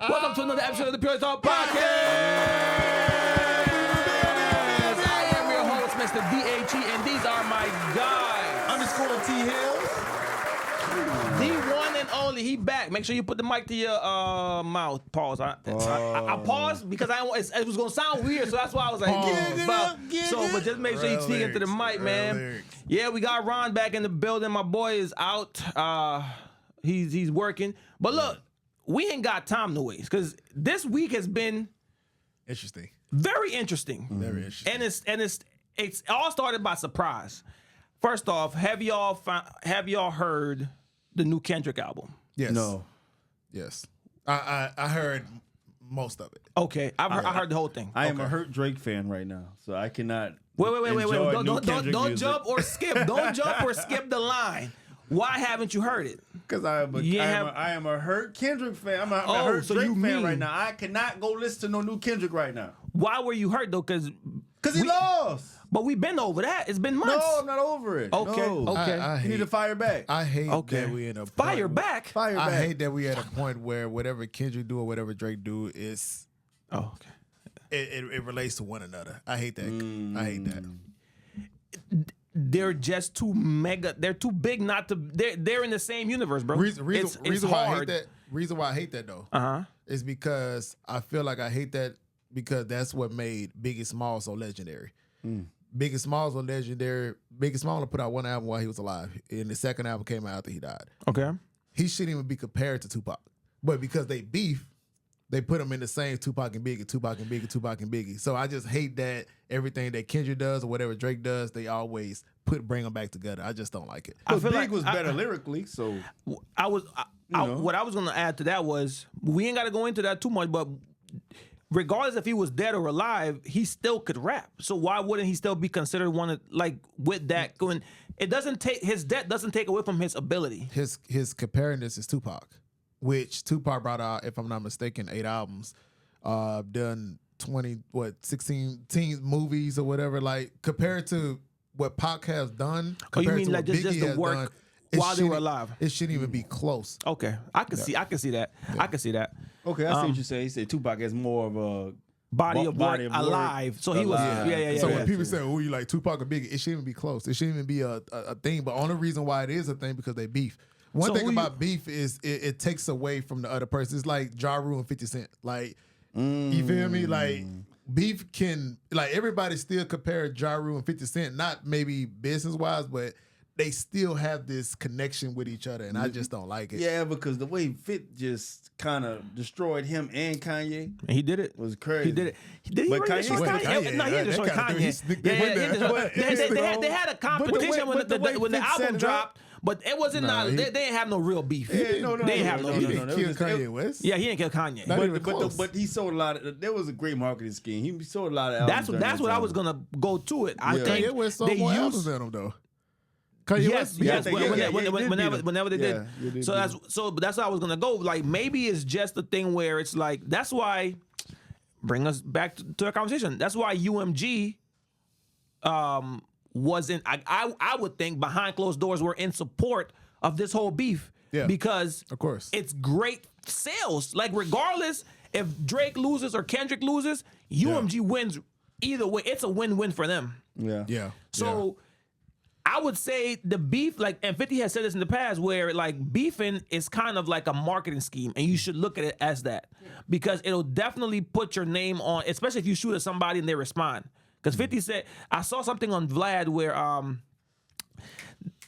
Welcome to another episode of the Pure Talk Podcast. I am your host, Mr. DHE, and these are my guys. _ T Hills. The one and only. He back. Make sure you put the mic to your mouth. Pause. I paused because it was gonna sound weird, so that's why I was like, but just make sure you speak into the mic, man. Yeah, we got Ron back in the building. My boy is out. He's working. But look, we ain't got time to waste because this week has been Interesting. very interesting. Very interesting. And it's all started by surprise. First off, have y'all heard the new Kendrick album? Yes. No. Yes. I heard most of it. Okay, I heard the whole thing. I am a hurt Drake fan right now, so I cannot. Wait. enjoy new Kendrick Don't music. jump or skip. Don't jump or skip the line. Why haven't you heard it? Because I am a hurt Kendrick fan. I'm a hurt so Drake you fan mean- right now. I cannot go listen to no new Kendrick right now. Why were you hurt though? Because He lost. But we've been over that. It's been months. No, I'm not over it. Okay, No. okay. You need to fire back. I hate that we in a Fire back. Fire back. I hate that we at a point where whatever Kendrick do or whatever Drake do is Oh, okay. it relates to one another. I hate that. I hate that. They're just too mega. They're too big not to. They're in the same universe, bro. Reason why hard. I hate that. Reason why I hate that though. Is because I feel like I hate that because that's what made Biggie Smalls so legendary. Biggie Smalls was legendary. Biggie Smalls put out one album while he was alive, and the second album came out after he died. Okay. He shouldn't even be compared to Tupac, but because they beef, they put him in the same Tupac and Biggie. So I just hate that everything that Kendrick does or whatever Drake does, they always bring them back together. I just don't like it. I feel Big like was better lyrically, so what I was going to add to that was we ain't got to go into that too much, but regardless if he was dead or alive, he still could rap. So why wouldn't he still be considered one of, like, with that going? It doesn't take his death doesn't take away from his ability. His comparing this is Tupac, which Tupac brought out, if I'm not mistaken, 8 albums, done 16 movies or whatever. Like compared to what Pac has done, Oh, you compared mean to like what just Biggie the has work done, while they were alive? It shouldn't even be close. Okay, I can see that. I can see that. okay. I see what you say. He said Tupac has more of a Body of work work alive. So he was yeah. So when people say, "Oh, you like Tupac or Biggie," it shouldn't even be close. It shouldn't even be a thing. But only reason why it is a thing because they beef. One thing about beef is it takes away from the other person. It's like Ja Rule and 50 Cent. Like you feel me? Like beef can everybody still compare Ja Rule and 50 Cent, not maybe business wise, but they still have this connection with each other, and I just don't like it. Yeah, because the way Fit just kind of destroyed him and Kanye. And he did it. Was crazy. He did it. Did he But really Kanye- destroy Wait, Kanye? No, he didn't destroy Kanye. They had a competition when the album dropped, but it wasn't. They didn't have no real beef. Yeah, They didn't have no He beef. didn't kill Kanye West. Yeah, he didn't kill Kanye. Not even close. But he sold a lot of. There was a great marketing scheme. He sold a lot of albums. That's what I was gonna go to it. I think Kanye West sold they more albums used. than him though. Kanye West, Whenever they did. Yeah, So that's how I was gonna go. Like maybe it's just a thing where it's like that's why. Bring us back to our conversation. That's why UMG wasn't. I would think behind closed doors were in support of this whole beef. Yeah, because of course it's great sales. Like regardless if Drake loses or Kendrick loses, UMG wins either way. It's a win-win for them. Yeah. So I would say the beef, like, and 50 has said this in the past, where like beefing is kind of like a marketing scheme, and you should look at it as that because it'll definitely put your name on, especially if you shoot at somebody and they respond. Because 50 said, I saw something on Vlad where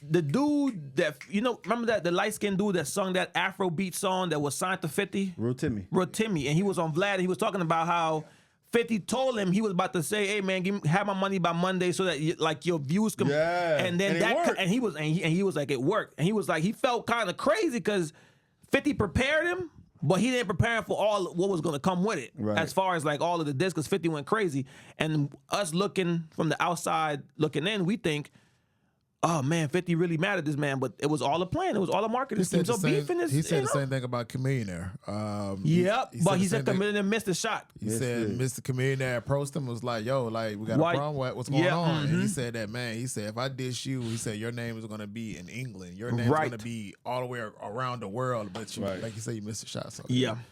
the dude that remember that the light skinned dude that sung that Afrobeat song that was signed to 50, Rotimi, and he was on Vlad and he was talking about how 50 told him he was about to say, "Hey man, have my money by Monday so that your views can." Yeah, and then he was like, it worked, and he was like, he felt kind of crazy because 50 prepared him, but he didn't prepare him for all what was going to come with it, as far as like all of the discs. Because 50 went crazy, and us looking from the outside looking in, we think, oh man, 50 really mad at this man, but it was all a plan. It was all a marketing scheme. So beefing is, he said the same thing about Chameleonaire. Yep, but he said Chameleonaire missed the shot. He said Mr. Chameleonaire approached him, was like, yo, like, we got a problem. What's going on? And he said that, man, he said, if I dish you, he said, your name is going to be in England. Your name is going to be all the way around the world. But you, like you said, you missed the shot. So,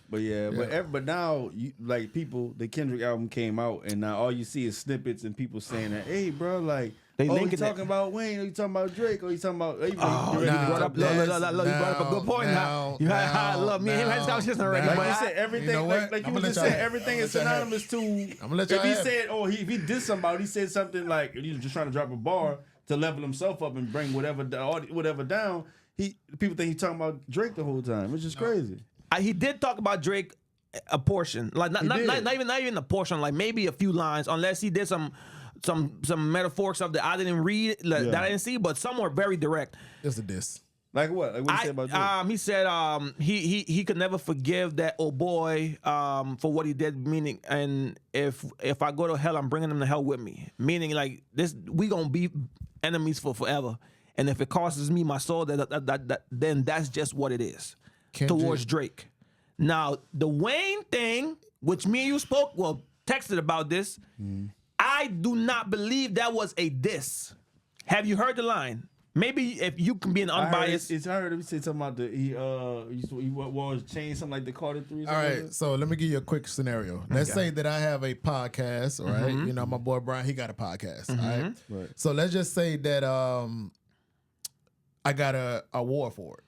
But now, like, people, the Kendrick album came out, and now all you see is snippets and people saying that, hey, bro, like, you talking about Wayne, or you talking about Drake, or you talking about... you brought up a good point now. You had I love me and him had this conversation already. Like you said, everything, like you just said, everything is synonymous to... I'm gonna let y'all if he said, if he did somebody, he said something like, he was just trying to drop a bar to level himself up and bring whatever down, people think he's talking about Drake the whole time, which is crazy. He did talk about Drake a portion, like not even a portion, like maybe a few lines, unless he did some metaphoric stuff that I didn't read, that I didn't see, but some were very direct. It's a diss. Like what? Like what he said about Drake? He said he could never forgive that old boy for what he did. Meaning, and if I go to hell, I'm bringing him to hell with me. Meaning, like this, we gonna be enemies for forever. And if it costs me my soul, then that's just what it is towards Drake. Now the Wayne thing, which me and you texted about this. I do not believe that was a diss. Have you heard the line? Maybe if you can be an unbiased. I heard him say something about he was changed something like the Carter 3. All right, so let me give you a quick scenario. Let's say that I have a podcast, all right? You know, my boy Brian, he got a podcast, all right? So let's just say that I got a award for it.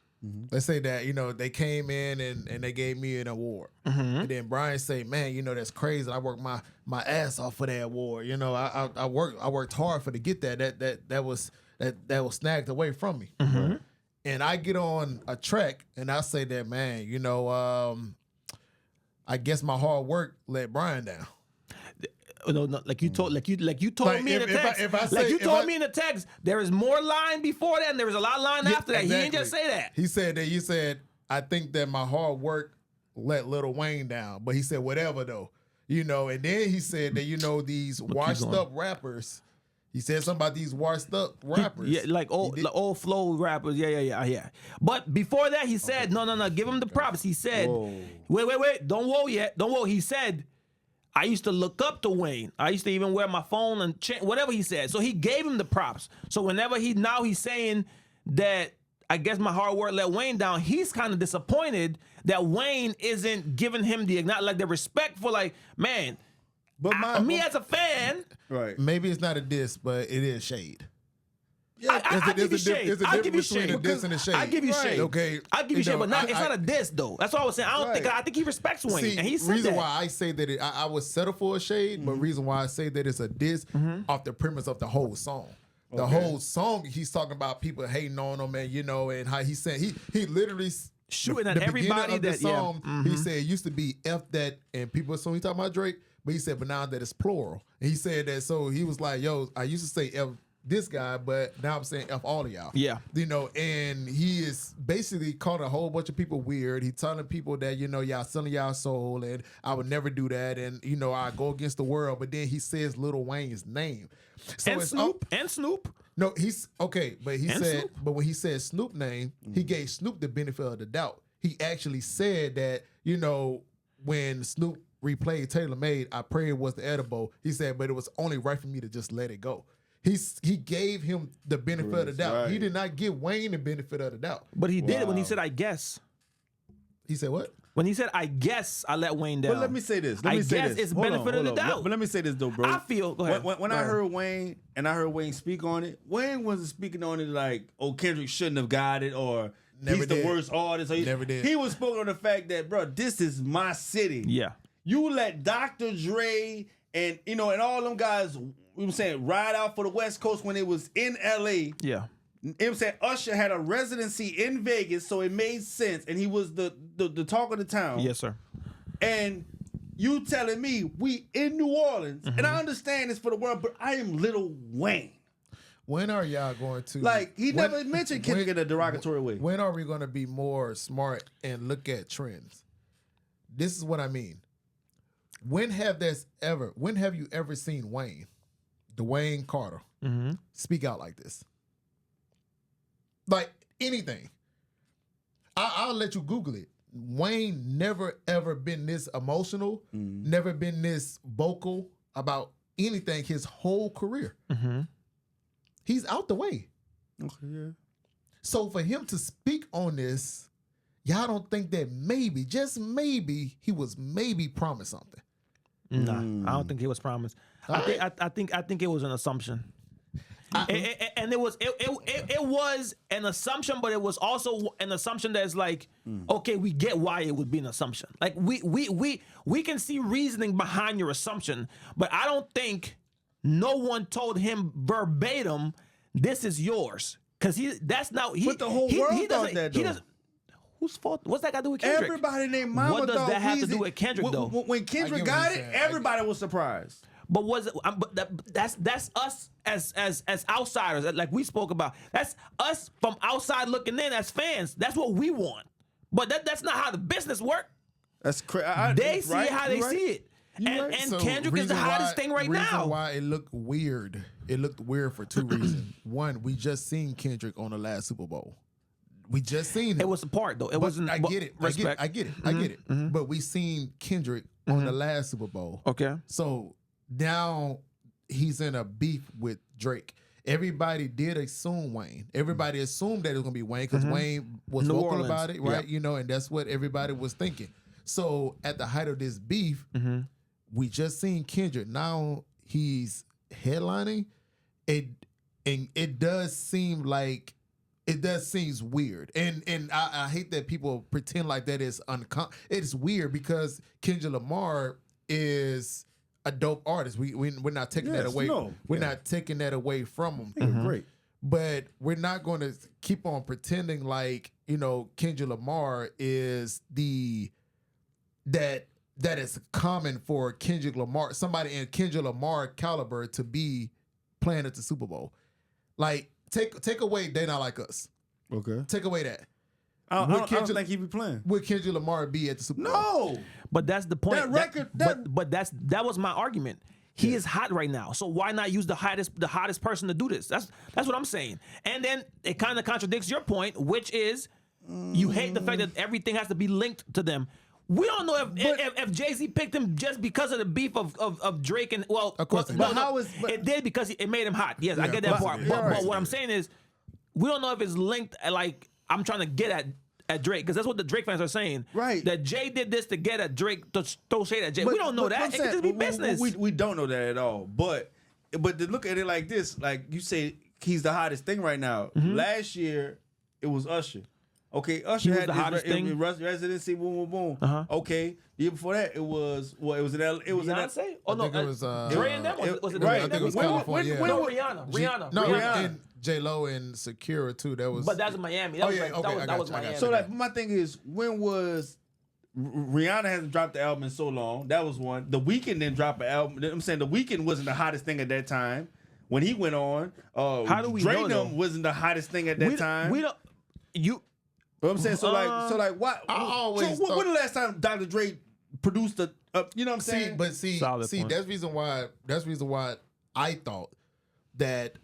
Let's say that, you know, they came in and they gave me an award. And then Brian say, man, you know, that's crazy. I worked my ass off for that award. You know, I worked hard to get that was snagged away from me. And I get on a track and I say that, man, you know, I guess my hard work let Brian down. No, like you told me in the text. You told me in the text, there is more line before that and there was a lot of line after that. Exactly. He didn't just say that. He said that you said, I think that my hard work let Lil Wayne down. But he said, whatever though. You know, and then he said that, you know, these washed up rappers. He said something about these washed up rappers. Like old flow rappers. Yeah. But before that, he said, no, give him the props. He said, wait, don't whoa yet. Don't whoa. He said, I used to look up to Wayne. I used to even wear my phone and whatever he said. So he gave him the props. So whenever he's saying that I guess my hard work let Wayne down, he's kind of disappointed that Wayne isn't giving him the respect for, like, man, but me as a fan. Right. Maybe it's not a diss, but it is shade. Yeah, I'll give you shade. I'll give you shade. A diss and a shade. I'll give you shade. Okay. I'll give you shade, but it's not a diss though. That's all I was saying. I think he respects Wayne. See, and he said reason why I say that I would settle for a shade, but reason why I say that it's a diss off the premise of the whole song. The whole song, he's talking about people hating on him, and you know, and how he said he literally shooting at everybody of the song. He said it used to be F that, and people. So he talking about Drake, but he said, but now that it's plural, and he said that. So he was like, yo, I used to say F this guy, but now I'm saying F all of y'all. Yeah. You know, and he is basically calling a whole bunch of people weird. He's telling people that, you know, y'all selling y'all soul and I would never do that. And, you know, I go against the world. But then he says Lil Wayne's name. So and Snoop. No, he's okay. But he said, Snoop? but when he said Snoop name, he gave Snoop the benefit of the doubt. He actually said that, you know, when Snoop replayed Taylor Made, I pray it was the edible. He said, but it was only right for me to just let it go. He gave him the benefit of the doubt. Right. He did not give Wayne the benefit of the doubt. But he did it when he said, I guess. He said what? When he said, I guess I let Wayne down. But let me say this. I guess it's benefit of the doubt. But let me say this, though, bro. I feel, go ahead. When I heard Wayne, and I heard Wayne speak on it, Wayne wasn't speaking on it like, oh, Kendrick shouldn't have got it, or he's the worst artist. Or Never did. He was spoken on the fact that, bro, this is my city. Yeah. You let Dr. Dre and, you know, and all them guys, we were saying, ride out for the West Coast when it was in L.A. Yeah. You know what I'm saying? Usher had a residency in Vegas, so it made sense, and he was the talk of the town. Yes, sir. And you telling me we in New Orleans, and I understand this for the world, but I am Lil Wayne. When are y'all going to... Like, he never mentioned Kendrick in a derogatory way. When are we going to be more smart and look at trends? This is what I mean. When have you ever seen Wayne, Dwayne Carter, speak out like this? Like anything. I'll let you Google it. Wayne never ever been this emotional, never been this vocal about anything his whole career. He's out the way. Okay, yeah. So for him to speak on this, y'all don't think that maybe, just maybe, he was maybe promised something? Nah, I don't think he was promised. I think it was an assumption. And it was an assumption, but it was also an assumption that's like, okay, we get why it would be an assumption. Like we can see reasoning behind your assumption, but I don't think no one told him verbatim, this is yours. Because that's not But the whole world thought that, though. Whose fault? What's that got to do with Kendrick? Everybody named Mama What does thought that have to Weezy- do with Kendrick, though? When Kendrick got it, everybody was surprised. But was it? That's us as outsiders, like we spoke about. That's us from outside looking in as fans. That's what we want. But that's not how the business work. That's crazy. They see it how they see it. And So Kendrick is the hottest thing right reason now. Why it looked weird? It looked weird for two reasons. One, we just seen Kendrick on the last Super Bowl. We just seen him. It was a part though. It But wasn't. I get it. Respect. I get it. But we seen Kendrick on the last Super Bowl. Okay. So now he's in a beef with Drake. Everybody did assume Wayne. Everybody assumed that it was gonna be Wayne because Wayne was New vocal Orleans. about it, right? Yep. You know, and that's what everybody was thinking. So at the height of this beef, we just seen Kendrick. Now he's headlining. It does seem like seems weird, and I hate that people pretend like that is It's weird because Kendrick Lamar is a dope artist. We're not taking that away. We're not taking that away from him. Great. But we're not going to keep on pretending like, you know, Kendrick Lamar is that is common for Kendrick Lamar, somebody in Kendrick Lamar caliber to be playing at the Super Bowl. Like, take away They Not Like Us. Okay. Take away that. I don't think he'd be playing. Would Kendrick Lamar be at the Super Bowl? No. But that's the point. That record- but that was my argument. He is hot right now, so why not use the hottest person to do this? That's what I'm saying. And then it kind of contradicts your point, which is you hate the fact that everything has to be linked to them. We don't know if Jay-Z picked him just because of the beef of Drake and Of course it did. it did because it made him hot. Yes, I get that of course part. it did. But what I'm saying is we don't know if it's linked. Like I'm trying to get at Drake because that's what the Drake fans are saying. Right. That Jay did this to get at Drake to throw shade at Jay. We don't know that. It could just be business. We don't know that at all. But to look at it like this, like you say, he's the hottest thing right now. Last year it was Usher. Okay, Usher had the hottest thing? residency. Boom, boom, boom. Okay, the year before that it was It was in Beyonce? Oh no, think it was, Dre and them. Was it right. Dre and I think it them? was California. No, Rihanna. No, Rihanna. and J-Lo and Shakira too. That was. But that's Miami. That was Miami. So like my thing is, when was Rihanna hasn't dropped the album in so long? That was one. The Weeknd didn't drop an album. I'm saying The Weeknd wasn't the hottest thing at that time when he went on. How do we Dre know, though? wasn't the hottest thing at that time. We don't. You. But I'm saying so like what? I always when thought- the last time Dr. Dre produced a you know what I'm saying? Solid point. That's reason why I thought that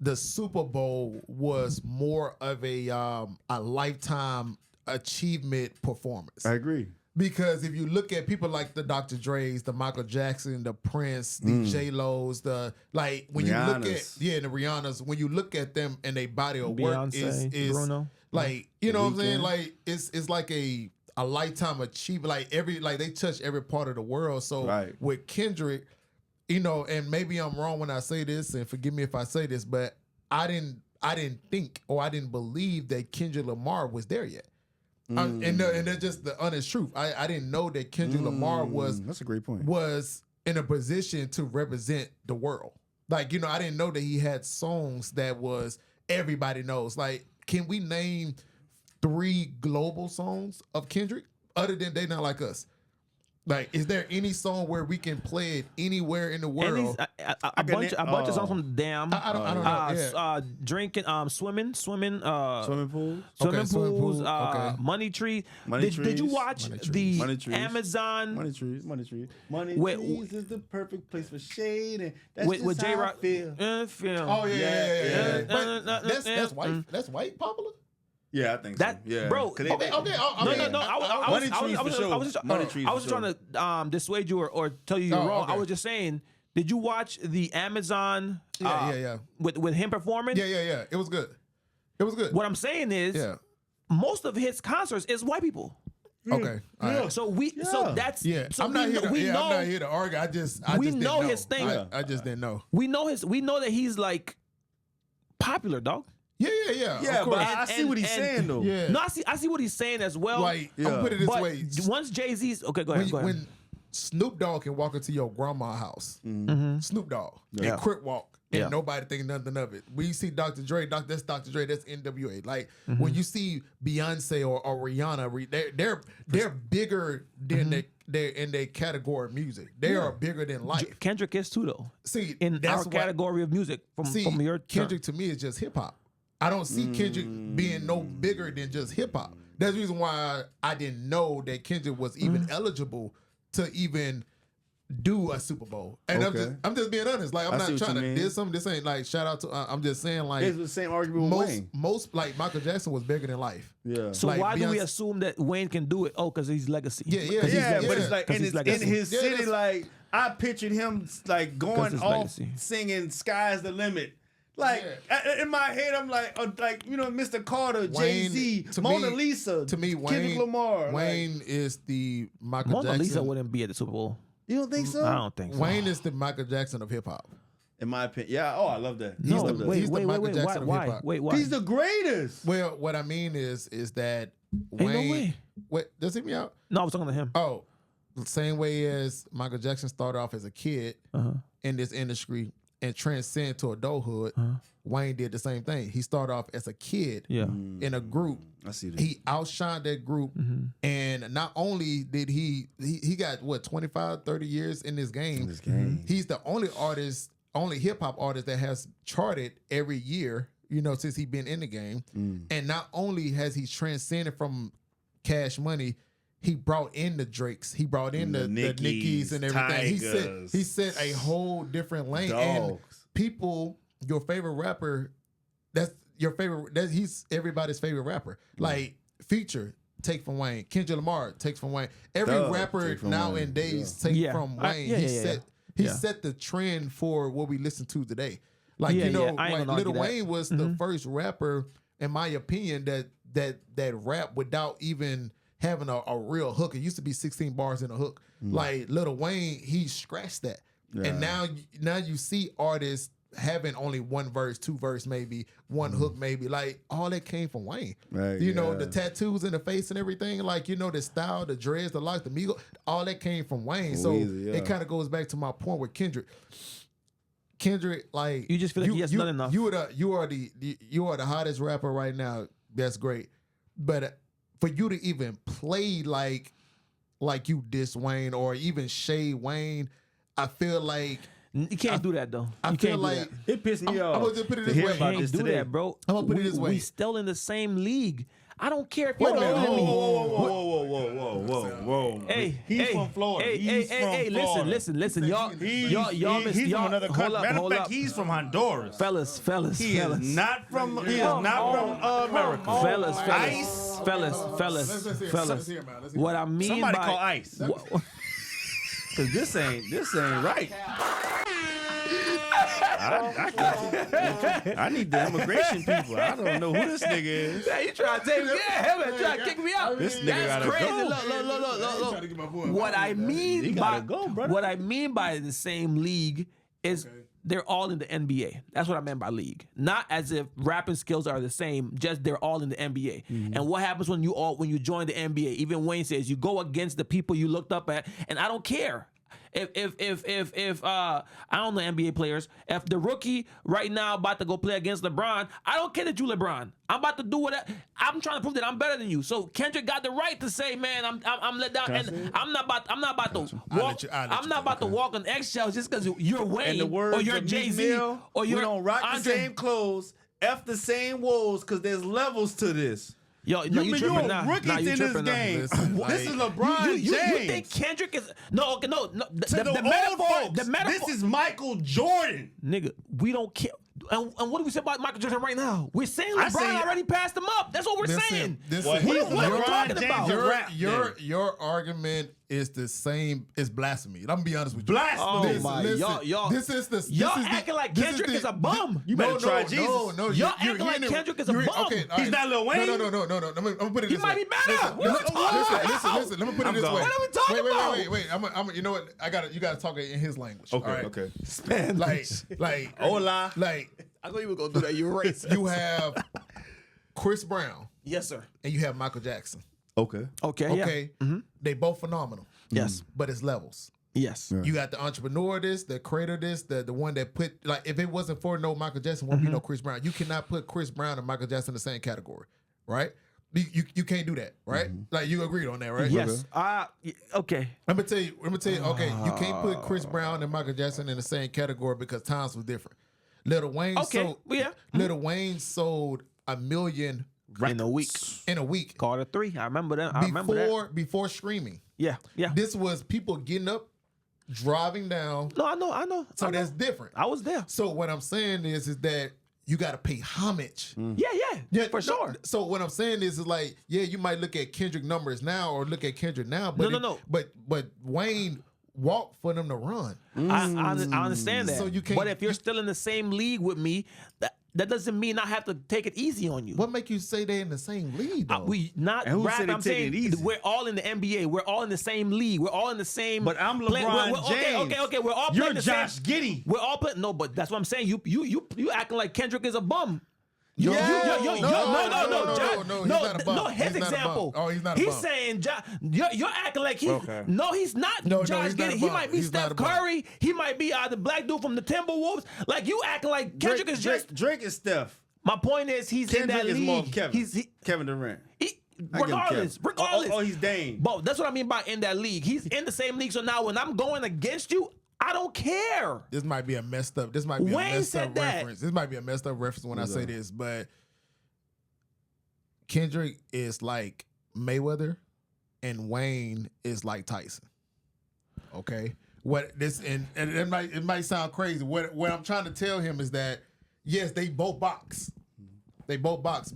the Super Bowl was more of a lifetime achievement performance. I agree. Because if you look at people like the Dr. Dre's, the Michael Jackson, the Prince, the J-Lo's, when you look at the Rihanna's, when you look at them and they body of work Beyonce, is Bruno. like, you know what I'm saying? Like it's like a lifetime achievement. Like they touch every part of the world. So with Kendrick, you know, and maybe I'm wrong when I say this, and forgive me if I say this, but I didn't think or I didn't believe that Kendrick Lamar was there yet. And that's just the honest truth. I didn't know that Kendrick Lamar That's a great point. was in a position to represent the world. Like, you know, I didn't know that he had songs that was everybody knows. Like, can we name 3 global songs of Kendrick other than They Not Like Us? Like, is there any song where we can play it anywhere in the world? A bunch of songs from Damn. I don't know. Yeah. Drinking, swimming Swimming pools. Swimming swimming pools, pool, okay. Money Tree. Money Did you Trees. watch Money the Money Trees. Amazon Money trees. Money Wait, trees is the perfect place for shade, and that's with just J how I Rock? feel. Oh yeah. But that's white. mm. That's white popular. Yeah, I think that, so. Yeah, bro. 'Cause Okay. No. Money Trees for sure. Money Trees I was for trying to dissuade you or tell you you're wrong. okay. I was just saying. Did you watch the Amazon? Yeah. With him performing. Yeah. It was good. It was good. What I'm saying is, Yeah. most of his concerts is white people. Okay. All right. So so that's Yeah, So I'm not here. we know I'm not here to argue. I just we didn't know his thing. I just didn't know. we know that he's like popular, dog. Yeah. Yeah, of but course. I see what he's saying though. Yeah. No, I see what he's saying as well. Like, I'm Yeah. gonna put it this but way. once Jay-Z's okay, go ahead. When Snoop Dogg can walk into your grandma's house, Snoop Dogg, Yeah. and Crip walk, and Yeah. nobody think nothing of it. When you see Dr. Dre, that's Dr. Dre, that's NWA. Like when you see Beyonce or Rihanna, they're bigger than they're in their category of music. They are bigger than life. Kendrick is too though. See, In that's our why- category of music from your Kendrick to me is just hip hop. I don't see Kendrick being no bigger than just hip hop. That's the reason why I didn't know that Kendrick was even eligible to even do a Super Bowl. And Okay. I'm just being honest. Like, I'm I not see what trying you to mean. diss him. This ain't like shout out to. I'm just saying like It's the same argument with Wayne. most like Michael Jackson was bigger than life. Yeah. So like why do we Beyonce- assume that Wayne can do it? Oh, because he's legacy. Yeah, yeah, 'Cause he's Yeah, legacy. but it's like 'Cause in he's his, legacy. his Yeah, city, that's- like I pictured him like going it's off legacy. singing "Sky's the Limit." Like in my head, I'm like Mr. Carter, Jay Z, to Mona me- Lisa, To me, Kendrick Lamar. Wayne is the Michael Mona Jackson. Lisa wouldn't be at the Super Bowl. You don't think so? I don't think so. Wayne is the Michael Jackson of hip hop. In my opinion, yeah. Oh, I love that. He's No, the- wait, he's the wait, Michael wait. Jackson of Why? hip-hop. Wait, why? He's the greatest. Well, what I mean is that no Wayne. way. Wait, just hear me out. No, I was talking to him. Oh, the same way as Michael Jackson started off as a kid Uh-huh. in this industry and transcend to adulthood, Wayne did the same thing. He started off as a kid Yeah. in a group. I see that. He outshined that group, and not only did he got what 25, 30 years in this game. He's the only hip hop artist that has charted every year. Since he's been in the game, and not only has he transcended from Cash Money, he brought in the Drakes, he brought in the Nickies and everything. Tigers, He set a whole different lane. And Dogs. people, your favorite rapper, that's your favorite. He's everybody's favorite rapper. Like Future, take from Wayne. Kendrick Lamar takes from Wayne. Every Doug rapper take from nowadays Wayne. take Yeah. from I- Wayne. yeah, he yeah, set yeah. he Yeah. set the trend for what we listen to today. Like Yeah, yeah, I ain't like gonna Lil argue that. Wayne was the first rapper, in my opinion, that rap without even having a real hook. It used to be 16 bars in a hook. Like Lil Wayne, he scratched that. And now you see artists having only one verse, two verse, maybe one hook, maybe. Like all that came from Wayne. Right, The tattoos in the face and everything. Like the style, the dreads, the locks, the Migos. All that came from Wayne. So Easy, yeah. it kind of goes back to my point with Kendrick. Kendrick, like You just feel like he has done enough. You are the hottest rapper right now. That's great, but for you to even play like you diss Wayne or even shade Wayne, I feel like You can't do that though. I You feel can't do like that. It pissed me off. I'm gonna just put it to this hear way. about Can't this do today. that, bro. I'm gonna put it this way. We still in the same league. I don't care if Wait you're a minute. older than me. Whoa. Hey, He's from Florida. Hey, listen. Y'all He's from another country. Matter of fact, he's from Honduras. fellas. He is not from America. Fellas. Ice. Let's hear him out. Let's hear What him out. I mean Somebody by call Ice. Cause this ain't right. I need the immigration people. I don't know who this nigga is. Yeah, you trying to take me? Yeah, man, trying to kick me out. This nigga That's gotta crazy. go. Look. Trying to get my boy What I mean He by gotta go, brother. what I mean by the same league is they're all in the NBA. That's what I meant by league. Not as if rapping skills are the same, just they're all in the NBA. And what happens when you join the NBA? Even Wayne says you go against the people you looked up at, and I don't care. if I don't know NBA players, if the rookie right now about to go play against LeBron, I don't care that you LeBron. I'm about to do whatever. I'm trying to prove that I'm better than you. So Kendrick got the right to say, man, I'm let down, and I'm not about to walk. I'm not about to walk on eggshells just because you're Wayne or you're Jay-Z or you're we don't rock Andre. the same clothes, F the same wolves, because there's levels to this. Yo, you're tripping a rookie in this game. Listen, this is LeBron James. You think Kendrick is no? The metaphor. This is Michael Jordan, nigga. We don't care. And what do we say about Michael Jordan right now? We're saying LeBron already passed him up. That's what we're saying. What are we talking about? Your argument is the same. It's blasphemy. I'm gonna be honest with you. Blasphemy. Oh my, y'all. This is the. Y'all acting like Kendrick is a bum. You better try Jesus. No, y'all acting like Kendrick is a bum. Okay, he's not Lil Wayne. No. I'm gonna put it this way. He might be better. Listen. Let me put it this way. What are we talking about? Wait. I'm. You know what? You gotta talk in his language. Okay. Spanish. Like. Hola. Like. I thought you were gonna do that. You're racist. You have Chris Brown. Yes, sir. And you have Michael Jackson. Okay. Okay. Mm-hmm. They both phenomenal. Yes. But it's levels. Yes. You got the entrepreneur the creator the one that put, like, if it wasn't for no Michael Jackson, won't be no Chris Brown. You cannot put Chris Brown and Michael Jackson in the same category, right? You can't do that, right? Like, you agreed on that, right? Yes. Okay. Let me tell you, okay, you can't put Chris Brown and Michael Jackson in the same category because times was different. Lil Wayne sold 1 million records in a week. Carter 3. I remember that. Before streaming. Yeah. This was people getting up, driving down. No, I know. So that's different. I was there. So what I'm saying is that you got to pay homage. Yeah, for sure. So what I'm saying is like, yeah, you might look at Kendrick numbers now or look at Kendrick now, but no. But Wayne walked for them to run. I understand that. So you can't. But if you're still in the same league with me, that doesn't mean I have to take it easy on you. What make you say they're in the same league, though? We not rap. I'm saying we're all in the NBA. We're all in the same league. We're all in the same. But I'm LeBron James. Okay. We're all playing You're Josh Giddey. We're all playing. No, but that's what I'm saying. You acting like Kendrick is a bum. No, his example. Oh, he's not a bum. He's saying, you're acting like he's, no, he's not Josh Giddey. He might be Steph Curry. He might be the black dude from the Timberwolves. Like, you acting like Kendrick is just. Drake is Steph. My point is, he's Kendrick in that is league. More Kevin. Kevin Durant. Regardless. Oh, he's Dame. But that's what I mean by in that league. He's in the same league. So now when I'm going against you, I don't care. This might be a messed up. This might be Wayne a messed said up that. reference. This might be a messed up reference when I say this, but Kendrick is like Mayweather, and Wayne is like Tyson. Okay, and it might sound crazy. What I'm trying to tell him is that yes, they both box. But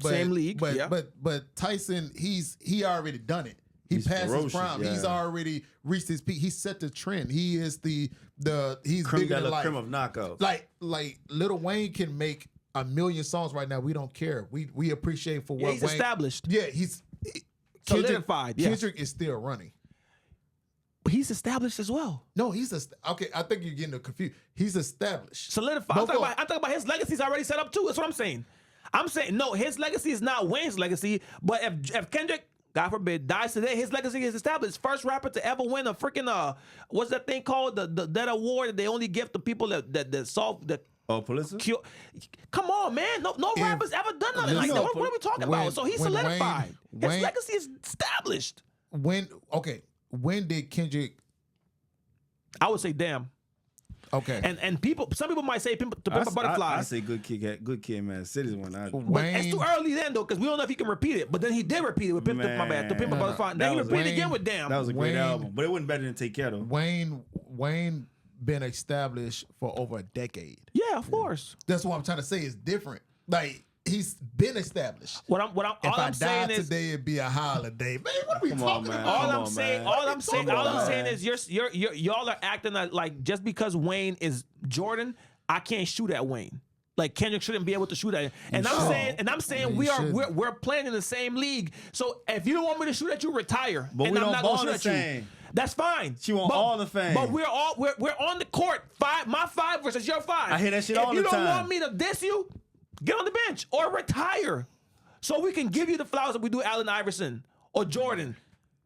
same league, but Tyson, he already done it. He's passed his prime. Yeah. He's already reached his peak. He set the trend. He is he's creme bigger than life. Creme of knockouts. Like Lil Wayne can make 1 million songs right now. We don't care. We appreciate for what he's Wayne established. Yeah, he's solidified. Kendrick is still running. But he's established as well. No, okay. I think you're getting confused. He's established, solidified. I'm talking about his legacy's already set up too. That's what I'm saying. I'm saying no, his legacy is not Wayne's legacy. But if Kendrick, God forbid, dies today, his legacy is established. First rapper to ever win a freaking what's that thing called? That award that they only give to people that solve the. Oh, Pulitzer? Come on, man. No rapper's ever done nothing like that. What are we talking about? So he's solidified. His legacy is established. When did Kendrick? I would say damn. Okay. And some people might say to Pimp a Butterfly. I say good kid, man. City's one. It's too early then though, because we don't know if he can repeat it. But then he did repeat it with Pimp a Butterfly. Then he repeated it again with Damn. That was a great album, but it wasn't better than Take Care though. Wayne been established for over a decade. Yeah, of course. That's what I'm trying to say. It's different. Like, he's been established. All I'm saying is today, it'd be a holiday. Man, what are we talking about? All I'm saying is y'all are acting like just because Wayne is Jordan, I can't shoot at Wayne. Like, Kendrick shouldn't be able to shoot at him. I'm saying we're playing in the same league. So if you don't want me to shoot at you, retire. But and we I'm don't not ball gonna shoot the at same. you. That's fine. She want all the fame. But we're on the court. My 5 versus your 5. I hear that shit all the time. If you don't want me to diss you, get on the bench or retire, so we can give you the flowers that we do Allen Iverson or Jordan.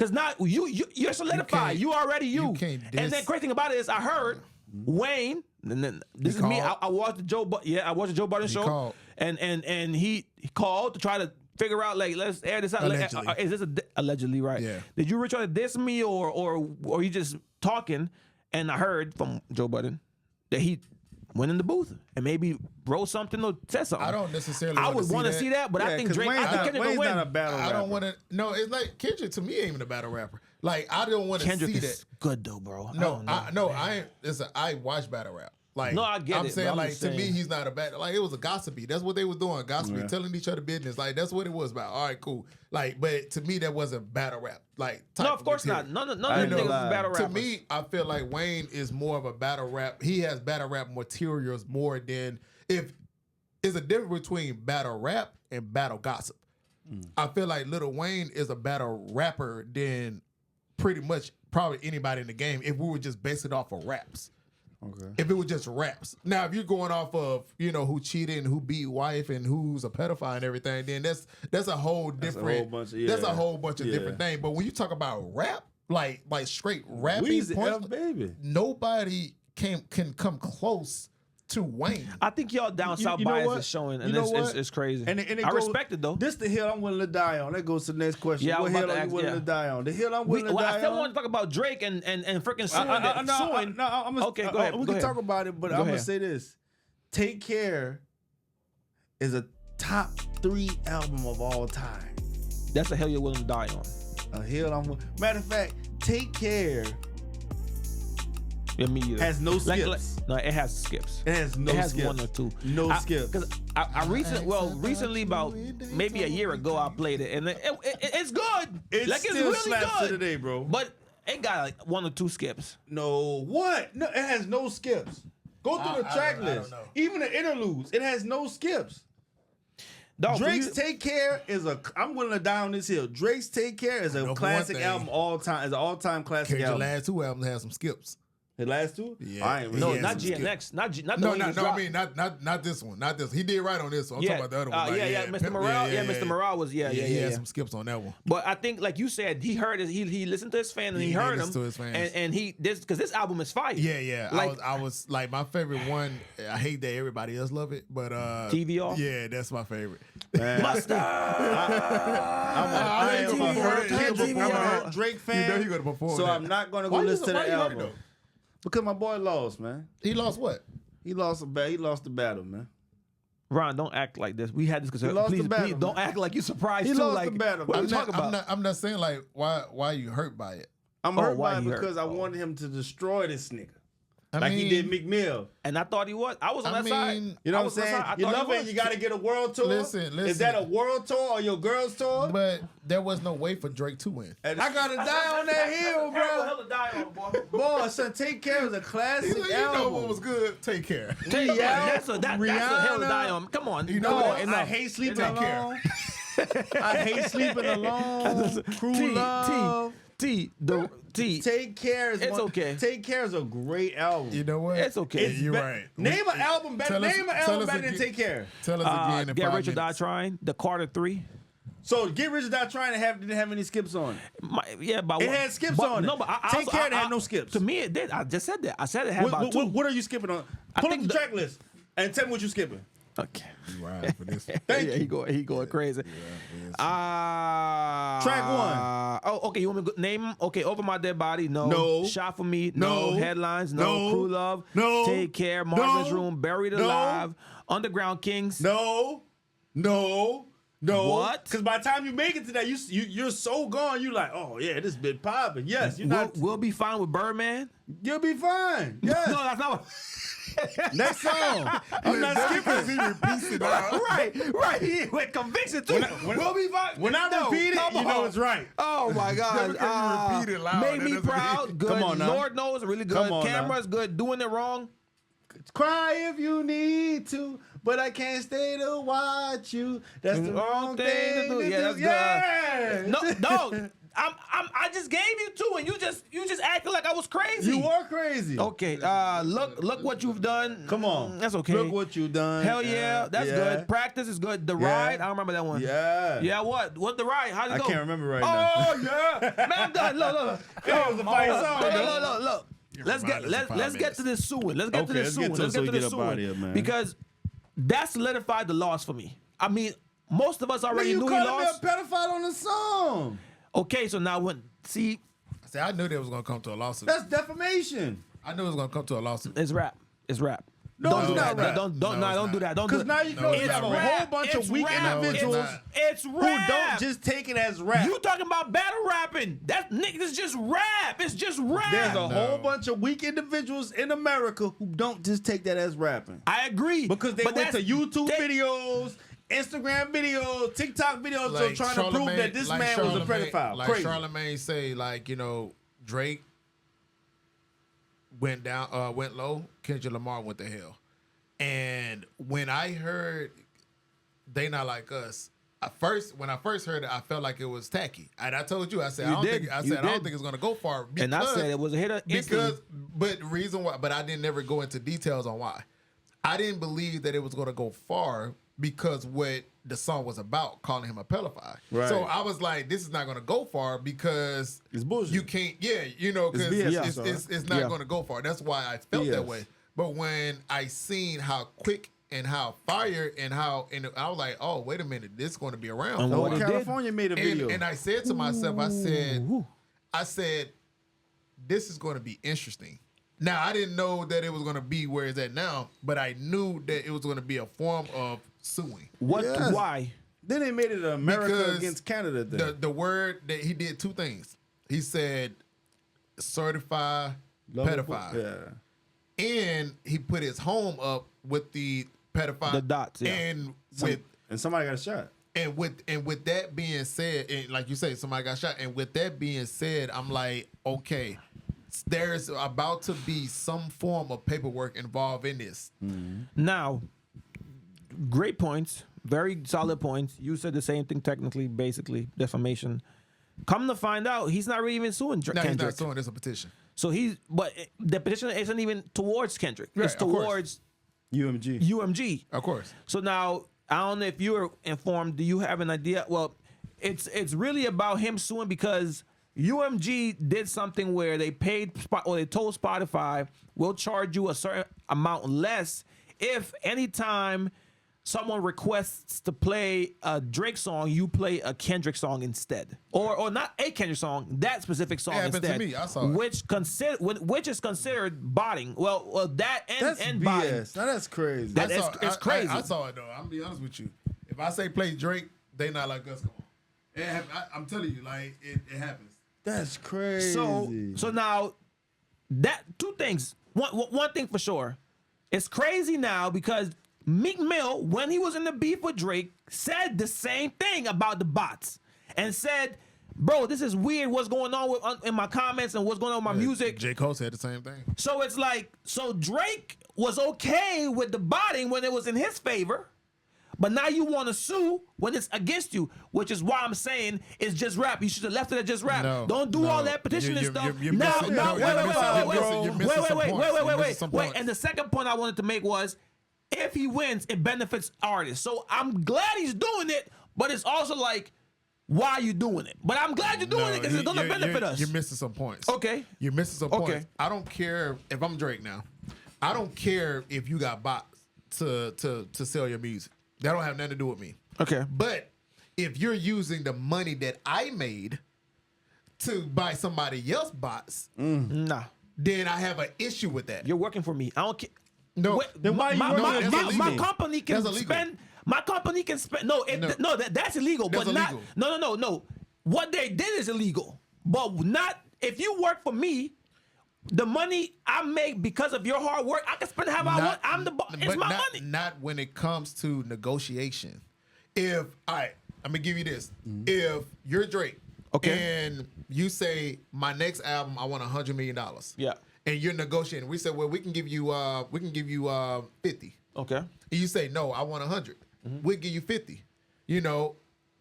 Because now you're solidified. You already you. You can't and then crazy thing about it is I heard Wayne. And then this is me. I watched the Joe. I watched the Joe Budden show. Called. And he called to try to figure out like let's air this out. Allegedly. Is this allegedly right? Yeah. Did you really try to diss me or you just talking? And I heard from Joe Budden that he went in the booth and maybe wrote something or said something. I don't necessarily. I would want to see that, but I think Drake. Wayne's not a battle rapper. I don't want to. No, it's like Kendrick to me ain't even a battle rapper. Like I don't want to see Kendrick that. is good though, bro. I ain't. Listen, I watch battle rap. Like no, I get I'm it. saying, I'm like to me, he's not a bad. Like it was a gossipy. That's what they was doing. Gossipy, telling each other business. Like that's what it was about. All right, cool. Like, but to me, that wasn't battle rap. Like type no, of course material. not. None of them niggas is battle rappers. To me, I feel like Wayne is more of a battle rap. He has battle rap materials more than if. It's a difference between battle rap and battle gossip. I feel like Lil Wayne is a battle rapper than pretty much probably anybody in the game if we were just based it off of raps. Okay. If it was just raps. Now, if you're going off of, who cheated and who beat wife and who's a pedophile and everything, then that's a whole different that's a whole bunch of different things. But when you talk about rap, like straight rapping, baby. Nobody can come close to Wayne. I think y'all down south bias is showing, and it's crazy. And I respect it though. This the hill I'm willing to die on. That goes to the next question. Yeah, what hill are you willing to die on? The hill I'm willing to die on. I still want to talk about Drake and freaking suing. Okay, go ahead. We can talk about it, but I'm gonna say this: Take Care is a top 3 album of all time. That's a hill you're willing to die on. A hill matter of fact, Take Care. Yeah, me either. Has no skips. No, it has skips. It has no skips. It has one or two. No skips. Because recently, about maybe a year ago, I played it, and it's good. It's still really slaps good to today, bro. But it got like 1 or 2 skips. No, what? No, it has no skips. Go through the track list. Even the interludes, it has no skips. Dog, Drake's Take Care is I'm willing to die on this hill. Drake's Take Care is a classic album all time. Is an all-time classic album. The last 2 albums have some skips. The last 2? Yeah. No, not GNX. Not the no. I mean, not this one. Not this. He did right on this one. I'm talking about the other one. Mr. Morale. Mr. Morale was. He had some skips on that one. But I think, like you said, he heard he listened to his fan and he heard him. To his fans. And because this album is fire. Yeah. Like, I was like my favorite one. I hate that everybody else love it, but TVR. Yeah, that's my favorite. Mustard. I'm a Drake fan. You know he gonna perform. So I'm not gonna go listen to the album. Because my boy lost, man. He lost what? He lost the battle, man. Ron, don't act like this. We had this because please don't act like you surprised. He too. lost like, the battle. What are you talking about? I'm not saying like why are you hurt by it? I'm hurt by it because I wanted him to destroy this nigga. He did McMill. And I thought he was. I was on that side. You know what I'm saying? You love it, you got to get a world tour. Listen. Is that a world tour or your girl's tour? But there was no way for Drake to win. I got to die on that hill, bro. Boy, son, Take Care is a classic album. You know what was good? Take Care. That's a hell to die on. Come on. You know what? I hate sleeping alone. I hate sleeping alone. Cruel Love. Take Care is okay. Take Care is a great album. You know what? It's okay. You're right. Name an album better. Than Take Care. Tell us again. Get Rich or Die Trying. The Carter 3. So Get Rich or Die Trying didn't have any skips on it. But it had skips on it. No, but Take Care had no skips. To me, it did. I just said that. I said it had about 2. What are you skipping on? Pull up the track list and tell me what you're skipping. Okay. You right for this. He going crazy. Track 1. Oh, okay. You want me to name them? Okay. Over My Dead Body. No. Shot for Me. No. Headlines. No. Cruel Love. No. Take Care. Marvin's Room. Buried Alive. Underground Kings. No. What? Because by the time you make it to that, you're so gone. You like, oh yeah, this been popping. Yes, you're not. We'll be fine with Birdman. You'll be fine. Yes. No, that's not. Next song. I'm not skipping. He repeats it out. Right. With conviction too. We'll be fine. When I repeat it, you know it's right. Oh my God. You repeat it loud. Made Me Proud. Good. Come on now. Lord knows, really good. Cameras good. Doing it wrong. Cry if you need to, but I can't stay to watch you. That's the wrong thing to do. Yeah, that's good. No. I just gave you 2, and you just acted like I was crazy. You are crazy. Okay. Look what you've done. Come on. That's okay. Look what you've done. Hell yeah, that's good. Practice is good. The ride, I don't remember that one. Yeah. Yeah. What? What the ride? How'd it go? I can't remember right now. Oh yeah. Man, I'm done. Look. It was a fight song. Look. Let's get to this suing. Let's get to this suing. Let's get to this suing. Because that solidified the loss for me. I mean, most of us already knew he lost. You called me a pedophile on the song. Okay, so now I knew they was gonna come to a lawsuit. That's defamation. I knew it was gonna come to a lawsuit. it's rap. No, Don't it's do not that. rap. Don't do that. Don't do Because that. now you know you got a whole bunch of weak individuals It's who rap. don't just take it as rap. You talking about battle rapping? That niggas just rap. It's just rap. There's a whole bunch of weak individuals in America who don't just take that as rapping. I agree. Because they went to YouTube videos, Instagram videos, TikTok videos, Like trying to prove that this man was a pedophile. Like Crazy. Charlamagne say, like, you know, Drake went low, Kendrick Lamar went to hell. And when I heard They Not Like Us, when I first heard it, I felt like it was tacky. And I told you, I said, I don't think it's gonna go far. Because, and I said it was a hit instantly. But the reason why, but I didn't never go into details on why. I didn't believe that it was gonna go far because what the song was about, calling him a pedophile. Right. So I was like, this is not gonna go far because it's bullshit. You can't, because it's not gonna go far. That's why I felt that way. But when I seen how quick and how fire and I was like, oh, wait a minute, this is going to be around. So California made a video. And I said to myself, I said, this is going to be interesting. Now, I didn't know that it was going to be where it's at now, but I knew that it was going to be a form of suing. Why? Then they made it America against Canada thing. The word that he did 2 things. He said, certify pedophile. Yeah. And he put his home up with the pedophile. The dots, yeah. And somebody got shot. And with that being said, and like you say, somebody got shot. And with that being said, I'm like, okay, there's about to be some form of paperwork involved in this. Mm-hmm. Now, great points, very solid points. You said the same thing technically, basically, defamation. Come to find out, he's not really even suing Kendrick. No, he's not suing. It's a petition. So but the petition isn't even towards Kendrick. Right, it's towards UMG. Of course. So now, I don't know if you were informed. Do you have an idea? Well, it's really about him suing because UMG did something where they told Spotify, we'll charge you a certain amount less if anytime someone requests to play a Drake song, you play a Kendrick song instead, or not a Kendrick song, that specific song instead. To me. I saw it. Which is considered botting. Well, that and BS. botting. Now that's crazy. It's crazy. I saw it though. I'm gonna be honest with you. If I say play Drake, They Not Like Us. Come on, I'm telling you, like it happens. That's crazy. So now, that 2 things. One thing for sure, it's crazy now because Meek Mill, when he was in the beef with Drake, said the same thing about the bots and said, bro, this is weird what's going on in my comments and what's going on with my music. J. Cole said the same thing. So it's like, Drake was okay with the botting when it was in his favor, but now you want to sue when it's against you, which is why I'm saying it's just rap. You should have left it at just rap. Don't do all that petitioning stuff. Wait. And the second point I wanted to make was, if he wins, it benefits artists. So I'm glad he's doing it, but it's also like, why are you doing it? But I'm glad you're doing it because it's going to benefit us. You're missing some points. Okay. You're missing some points. I don't care if I'm Drake now. I don't care if you got bots to sell your music. That don't have nothing to do with me. Okay. But if you're using the money that I made to buy somebody else bots, nah, then I have an issue with that. You're working for me. I don't care. No, then why my company can spend. My company can spend. That's illegal. That's but illegal. No. What they did is illegal. But not if you work for me. The money I make because of your hard work, I can spend however I want. I'm the boss. It's my money. Not when it comes to negotiation. All right, I'm gonna give you this. If you're Drake, and you say my next album, I want $100 million. Yeah. And you're negotiating. We said, well, we can give you 50. Okay. And you say, no, I want 100. We'll give you 50. You know,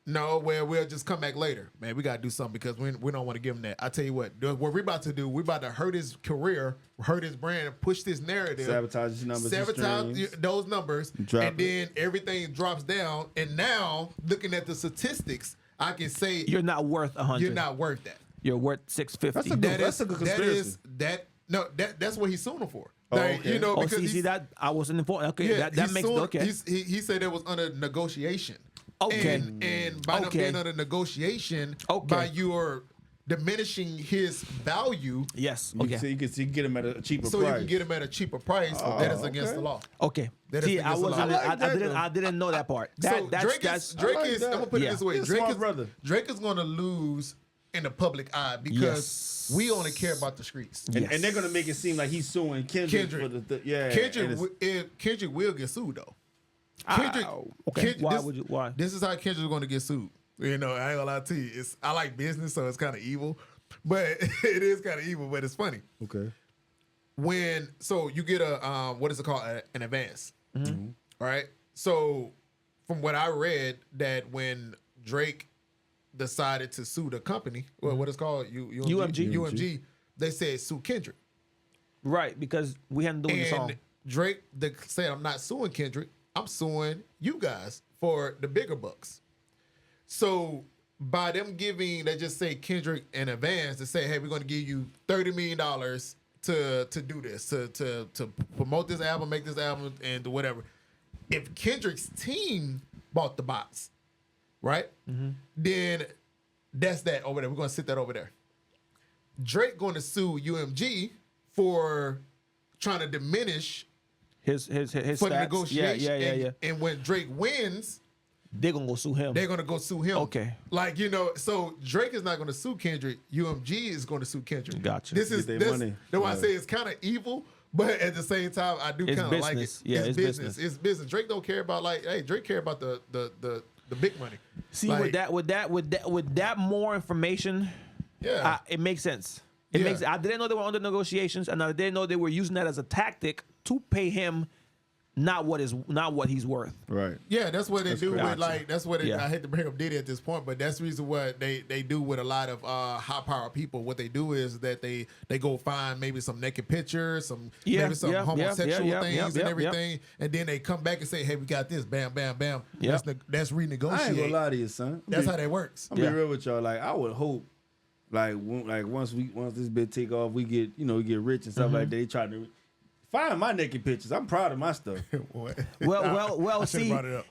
No, well, we'll just come back later. Man, we got to do something because we don't want to give him that. I tell you what we're about to do, we're about to hurt his career, hurt his brand, push this narrative. Sabotage his numbers. Sabotage those numbers. And then everything drops down. And now, looking at the statistics, I can say... You're not worth 100. You're not worth that. You're worth 650. That's a good conspiracy. That's what he's suing him for. Oh, okay. You know, Oh, because see that I wasn't informed. Okay, yeah, that makes okay. He said it was under negotiation. Okay. And by them being under negotiation, by your diminishing his value. Yes. Okay. Okay. So you can get him at a cheaper price. So you can get him at a cheaper price. That is against the law. Okay. That See, is I against the wasn't. law. I didn't know that part. So Drake Drake is. I'm gonna put it this way. He's a smart brother. Drake is gonna lose in the public eye because we only care about the streets. And they're gonna make it seem like he's suing Kendrick. For Kendrick will get sued though. Kendrick. Okay. Why? This is how Kendrick's going to get sued. You know, I ain't gonna lie to you. I like business, so it's kind of evil, but it is kind of evil, but it's funny. Okay. So you get a what is it called? An advance, right? So from what I read, that when Drake decided to sue the company, well, what is called UMG, they said sue Kendrick, right? Because we hadn't done the song. Drake said, "I'm not suing Kendrick. I'm suing you guys for the bigger bucks." So by them giving, they just say Kendrick in advance to say, "Hey, we're going to give you $30 million to do this, to promote this album, make this album, and do whatever." If Kendrick's team bought the box, right, then that's that over there. We're going to sit that over there. Drake going to sue UMG for trying to diminish his for the stats. negotiation. Yeah. And when Drake wins, they're gonna go sue him. they're gonna go sue him. Okay. Like, you know, so Drake is not gonna sue Kendrick. UMG is gonna sue Kendrick. Gotcha. This is money. That's why I say it's kind of evil, but at the same time, I do kind of like it. Yeah, it's business. It's business. Drake don't care about Drake care about the big money. See, like, with that more information, it makes sense. It makes. I didn't know they were under negotiations, and I didn't know they were using that as a tactic to pay him not what he's worth. Right. Yeah, that's what they do crazy. with that's what I hate to bring up Diddy at this point, but that's the reason what they do with a lot of high power people. What they do is that they go find maybe some naked pictures, maybe some homosexual things and everything, and then they come back and say, "Hey, we got this." Bam, bam, bam. Yep. That's renegotiate. I ain't gonna lie to you, son. That's how that works. I'm be real with y'all. Like, I would hope, once this bit take off, we get rich and stuff like that. They try to find my naked pictures. I'm proud of my stuff. well. See, brought it up.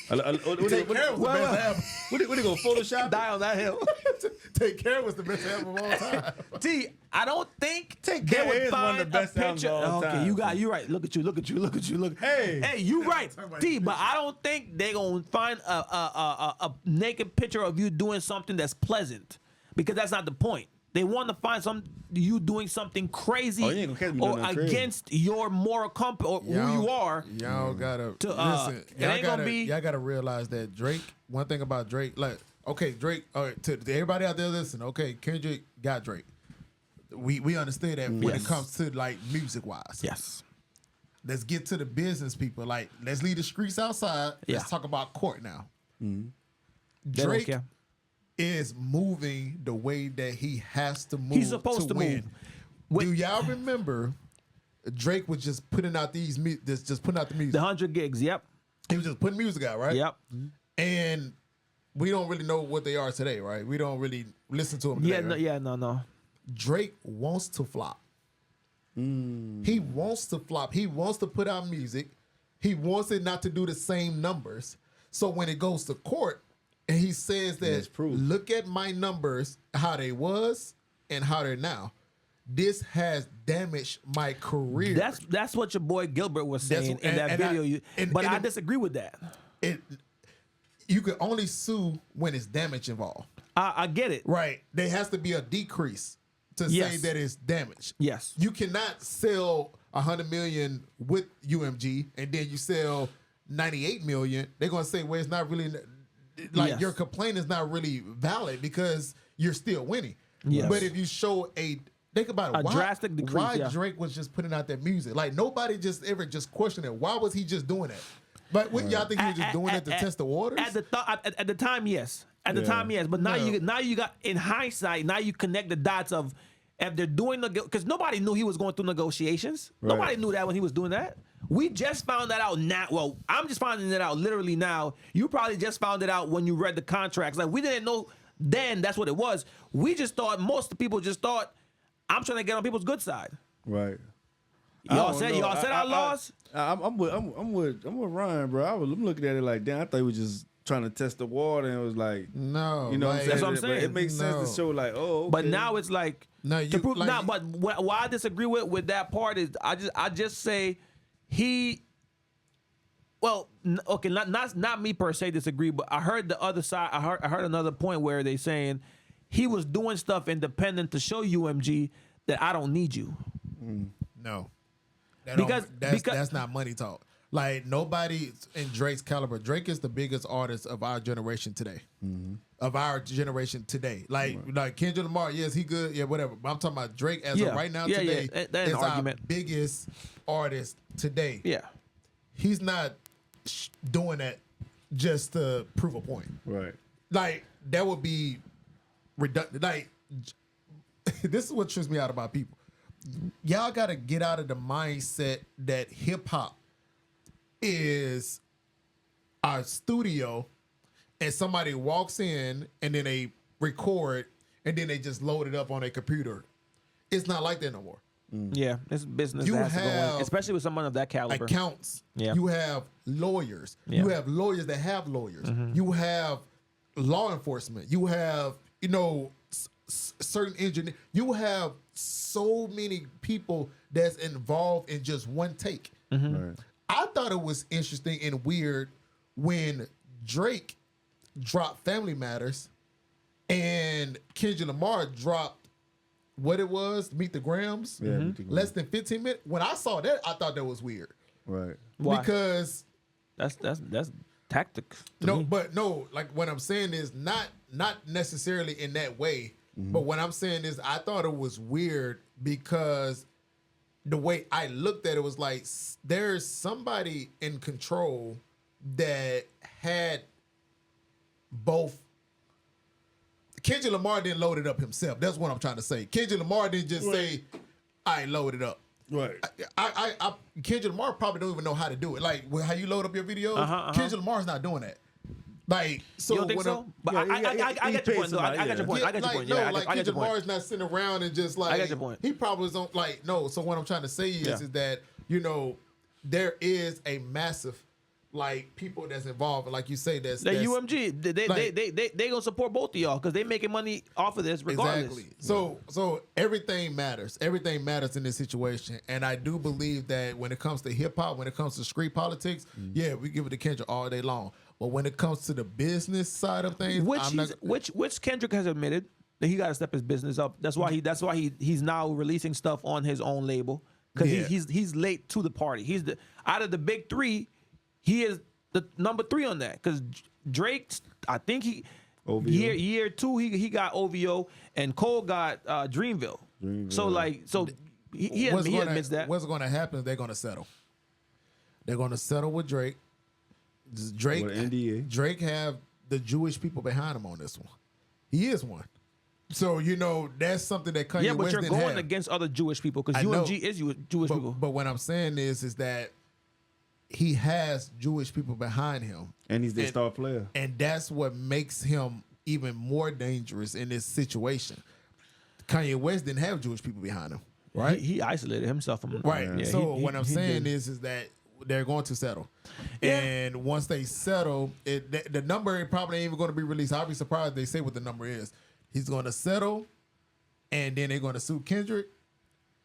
Take Care was the best album. What they gonna Photoshop? Die on that hill. Take Care was the best album of all time. T, I don't think Take they Care would is one find of the best a albums picture. of all time. Okay, you right. Look at you. Hey, you right, T. But I don't think they gonna find a naked picture of you doing something that's pleasant, because that's not the point. They want to find you doing something crazy or against your moral compass or who you are. Y'all gotta listen. Y'all gotta realize that Drake. One thing about Drake, like, okay, Drake. All right, to everybody out there, listen. Okay, Kendrick got Drake. We understand that when it comes to like music wise. Yes. Let's get to the business people. Like, let's leave the streets outside. Let's talk about court now. Drake is moving the way that he has to move. He's supposed to win. move. Do y'all remember Drake was just putting out the music? The 100 gigs. Yep. He was just putting music out, right? Yep. And we don't really know what they are today, right? We don't really listen to them today. No. Drake wants to flop. He wants to flop. He wants to put out music. He wants it not to do the same numbers. So when it goes to court, and he says that, look at my numbers, how they was and how they're now. This has damaged my career. That's what your boy Gilbert was saying in that video. But I disagree with that. You can only sue when it's damage involved. I get it. Right. There has to be a decrease to say that it's damage. Yes. You cannot sell 100 million with UMG and then you sell 98 million. They're going to say, well, it's not really... Like, your complaint is not really valid because you're still winning. Yes. But if you show think about it, drastic decrease, why Drake was just putting out that music? Like, nobody just ever questioned it. Why was he just doing that? But y'all think he was just doing it to test the waters? At the time, yes. At the time, yes. But now you got, in hindsight, now you connect the dots of if they're doing because nobody knew he was going through negotiations. Right. Nobody knew that when he was doing that. We just found that out now. Well, I'm just finding it out literally now. You probably just found it out when you read the contracts. Like, we didn't know then that's what it was. We just thought, most people just thought, I'm trying to get on people's good side. Right. Y'all said I lost. I'm with Ryan, bro. I'm looking at it like, damn, I thought he was just trying to test the water, and it was like, no, you know, like, what I'm saying? That's what I'm saying. It makes sense to show like, oh, okay. But now it's like, no, you, prove, like, nah, but why I disagree with that part is I just say he. Well, okay, not me per se disagree, but I heard the other side. I heard another point where they saying he was doing stuff independent to show UMG that I don't need you. No, because that's not money talk. Like, nobody in Drake's caliber. Drake is the biggest artist of our generation today. Of our generation today. Like Kendrick Lamar, yes, he good, yeah, whatever. But I'm talking about Drake as of right now today that is our argument. biggest artist today. Yeah. He's not doing that just to prove a point. Right. Like, that would be redundant. Like, this is what trips me out about people. Y'all got to get out of the mindset that hip hop is our studio and somebody walks in and then they record and then they just load it up on a computer. It's not like that no more. Yeah, it's business You that has to go have in, especially with someone of that caliber. Accounts. Yeah. You have lawyers. Yeah. You have lawyers that have lawyers. You have law enforcement. You have, you know, certain engineers. You have so many people that's involved in just one take. Right. I thought it was interesting and weird when Drake dropped Family Matters and Kendrick Lamar dropped what it was, Meet the Grams, less than 15 minutes. When I saw that, I thought that was weird. Right. Why? Because that's tactics. Like, what I'm saying is not necessarily in that way, but what I'm saying is I thought it was weird because the way I looked at it was like there's somebody in control that had both. Kendrick Lamar didn't load it up himself. That's what I'm trying to say. Kendrick Lamar didn't just say, I load it up. Right. Kendrick Lamar probably don't even know how to do it. Like, how you load up your videos, Kendrick Lamar's not doing that. Like, so You don't think so? But I get your point, though. I got your point. I got your point. No, Yeah, like, Kendrick Lamar's not sitting around and just like. I got your point. He probably don't like, no. So what I'm trying to say is that, you know, there is a massive, like, people that's involved. Like you say, that's UMG. They gonna support both of y'all because they making money off of this regardless. Exactly. So everything matters. Everything matters in this situation. And I do believe that when it comes to hip hop, when it comes to street politics, yeah, we give it to Kendrick all day long. But when it comes to the business side of things, which Kendrick has admitted that he got to step his business up. That's why he's now releasing stuff on his own label because he's late to the party. He's out of the big three, he is the number 3 on that because Drake, I think year 2 he got OVO and Cole got Dreamville. So he admits that. What's going to happen is they're going to settle. They're going to settle with Drake. Drake have the Jewish people behind him on this one. He is one. So, you know, that's something that Kanye West didn't have. Yeah, but you're going against other Jewish people because UMG is Jewish people. But what I'm saying is that he has Jewish people behind him. And he's their star player. And that's what makes him even more dangerous in this situation. Kanye West didn't have Jewish people behind him, right? He isolated himself from right. Yeah, so what I'm saying is that they're going to settle. Yeah. And once they settle, the number probably ain't even going to be released. I'll be surprised if they say what the number is. He's going to settle, and then they're going to sue Kendrick,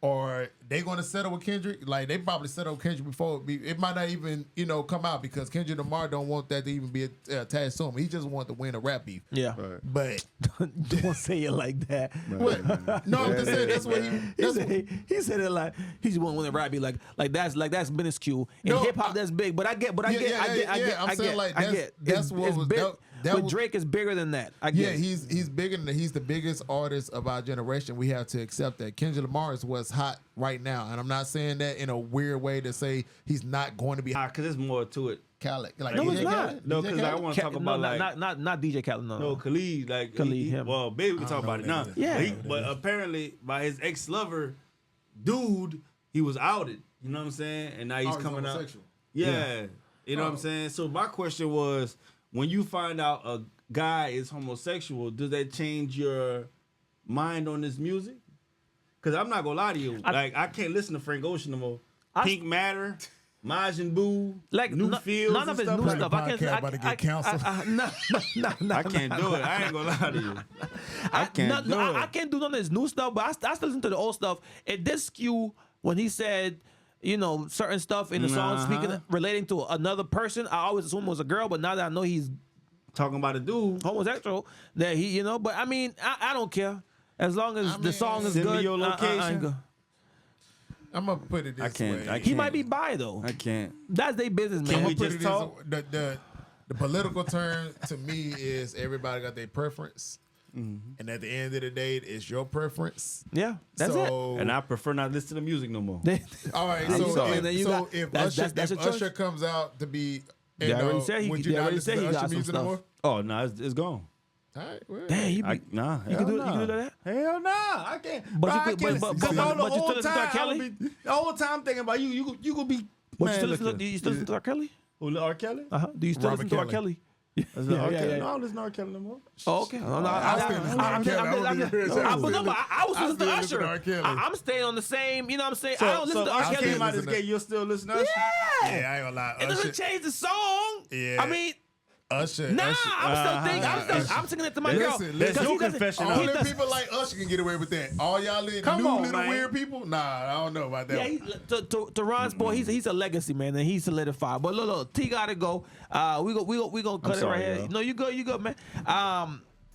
or they're going to settle with Kendrick. Like, they probably settled with Kendrick before. It might not even, you know, come out because Kendrick Lamar don't want that to even be attached to him. He just wants to win a rap beef. Yeah. Right. But don't say it like that. Right. No, I'm just saying that's what he said it like he just want to win a rap beef. Like that's minuscule. In hip hop that's big. But I get. That's what was big. But Drake is bigger than that. I get. Yeah, he's bigger than he's the biggest artist of our generation. We have to accept that. Kendrick Lamar is what's hot right now, and I'm not saying that in a weird way to say he's not going to be hot. Because there's more to it Khaled. Like No, DJ it's not. Khaled? No, DJ because I Khaled? want to talk about like not DJ Khaled. no Khalid. Like Khalid, him. Well, baby, we can talk know about it who now. that is. Yeah. But apparently, by his ex-lover, dude, he was outed. You know what I'm saying? And now he's coming out. homosexual. Yeah. You know what I'm saying? So my question was, when you find out a guy is homosexual, does that change your mind on this music? Because I'm not gonna lie to you, I can't listen to Frank Ocean no more. Pink Matter, Majin Buu, Like New Fields, none of his and new stuff stuff. Podcast about to get canceled. No, I can't do it. I ain't gonna lie to you. I can't do it. I can't do none of his new stuff, but I still listen to the old stuff. It did skew when he said, you know, certain stuff in the song speaking relating to another person. I always assumed it was a girl, but now that I know he's Talking about a dude. homosexual, that he, you know. But I mean, I don't care as long as the song is send me good. your location. I'm gonna put it this way. He might be bi though. I can't. That's their business, Can man. we Put just it talk? the political term to me is everybody got their preference, and at the end of the day, it's your preference. Yeah, that's it. And I prefer not listen to music no more. All right, I'm so sorry. if, Then you so got- if that's- Usher, that's if a choice. Usher comes out to be, They already said would he you not already listen said to he got Usher some music no stuff. more? Oh no, it's gone. All right, well, Damn, you You can do that. Hell nah, I can't. But Bro, you I could- can't but- listen. but- All the but you whole still listen to time, R. Kelly? I'll be- the whole time thinking about you. You could be. But man, you still look listen to, here. do you still listen to R. Kelly? Who, R. Kelly? Do you still Robert listen to R. Kelly. Kelly? Is it R. yeah, Kelly? yeah. No, I don't listen to R. Kelly no more. Oh, okay. No, I still listen to R. Kelly. I was listening to R. Usher. Kelly. I'm staying on the same. You know what I'm saying? So, I don't listen to R. Usher Kelly. came out this gate. You'll still listen to Usher? Yeah. Yeah, I ain't gonna lie. It doesn't change the song. Yeah. I mean, Usher. nah. Usher. I'm still thinking. I'm singing it to my girl. Listen, Because listen. he Your doesn't- confession he out. Only does- people like Usher can get away with that. All y'all new on, little man. weird people, nah, I don't know about that. Yeah, to Ron's point, he's a legacy man, and he's solidified. But look, T gotta go. We gonna cut it sorry, right here. yo. No, you good, man.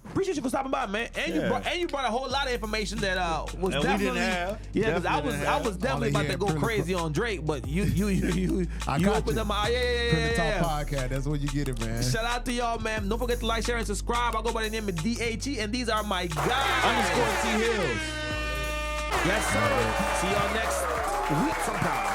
Appreciate you for stopping by, man. And you brought a whole lot of information that was That we definitely didn't have. yeah. Because Definitely didn't I have. was definitely All about they to go had crazy on Drake, but you I you got opened you. up my yeah. Talk podcast. That's where you get it, man. Shout out to y'all, man. Don't forget to like, share, and subscribe. I go by the name of DHE, and these are my guys. _T Hills. Yes, sir. See y'all next week sometime.